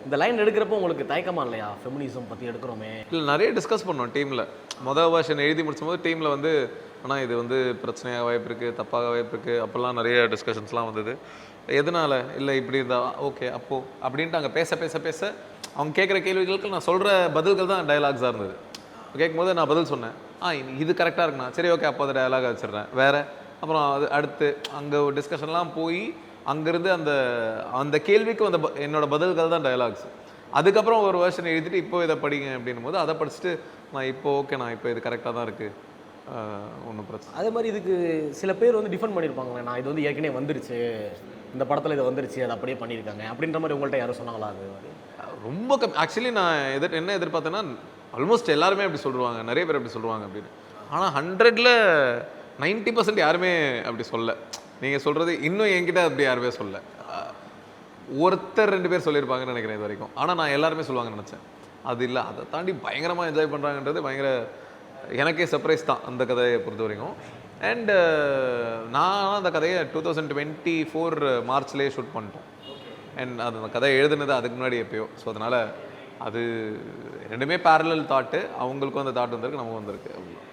இந்த லைன் எடுக்கிறப்போ உங்களுக்கு தயக்கமா இல்லையா, ஃபெமினிசம் பற்றி எடுக்கிறோமே? இல்லை, நிறைய டிஸ்கஸ் பண்ணோம் டீமில். வெர்ஷன் எழுதி முடிச்சும்போது டீமில் வந்து ஆனால் இது வந்து பிரச்சனையாக வாய்ப்பு இருக்குது, தப்பாக வாய்ப்பு இருக்குது, அப்போல்லாம் நிறைய டிஸ்கஷன்ஸ்லாம் வந்தது. எதனால் இல்லை இப்படி இருந்தால் ஓகே அப்போது அப்படின்ட்டு அங்கே பேச பேச பேச அவங்க கேட்குற கேள்விகளுக்கு நான் சொல்கிற பதில்கள் தான் டயலாக்ஸாக இருந்தது. கேட்கும்போது நான் பதில் சொன்னேன், இது கரெக்டாக இருக்குண்ணா, சரி ஓகே அப்போ அதை டயலாக வச்சிடுறேன் வேறு. அப்புறம் அது அடுத்து அங்கே டிஸ்கஷன்லாம் போய் அங்கேருந்து அந்த அந்த கேள்விக்கு அந்த என்னோட பதில்கள் தான் டயலாக்ஸ். அதுக்கப்புறம் ஒரு வெர்ஷன் எழுதிட்டு இப்போ இதை படிங்க அப்படின்னும் போது அதை படிச்சுட்டு நான் இப்போ ஓகே நான் இப்போ இது கரெக்டாக தான் இருக்குது, ஒன்றும் பிரச்சனை. அதே மாதிரி இதுக்கு சில பேர் வந்து டிஃபெண்ட் பண்ணியிருப்பாங்களே, நான் இது வந்து ஏற்கனவே வந்துருச்சு, இந்த படத்தில் இது வந்துருச்சு, அதை அப்படியே பண்ணியிருக்காங்க அப்படின்ற மாதிரி உங்கள்கிட்ட யாரும் சொன்னாங்களா? அது ரொம்ப ஆக்சுவலி நான் என்ன எதிர்பார்த்தேன்னா ஆல்மோஸ்ட் எல்லாருமே அப்படி சொல்லுவாங்க, நிறைய பேர் அப்படி சொல்லுவாங்க அப்படின்னு. ஆனால் 100ல் 90% யாருமே அப்படி சொல்ல. நீங்கள் சொல்கிறது இன்னும் என்கிட்ட அப்படி யாருமே சொல்ல. ஒருத்தர் 2 பேர் சொல்லியிருப்பாங்கன்னு நினைக்கிறேன் இது வரைக்கும். ஆனால் நான் எல்லாருமே சொல்லுவாங்கன்னு நினச்சேன். அது இல்லை, அதை தாண்டி பயங்கரமாக என்ஜாய் பண்ணுறாங்கன்றது பயங்கர எனக்கே சர்ப்ரைஸ் தான் அந்த கதையை பொறுத்த வரைக்கும். அண்டு நான் அந்த கதையை 2024 மார்ச்லேயே ஷூட் பண்ணிட்டோம். அண்ட் அந்த கதையை எழுதுனது அதுக்கு முன்னாடி எப்பயோ. ஸோ அதனால் அது ரெண்டுமே பேரலல் தாட்டு. அவங்களுக்கும் அந்த தாட் வந்திருக்கு, நமக்கு வந்திருக்கு.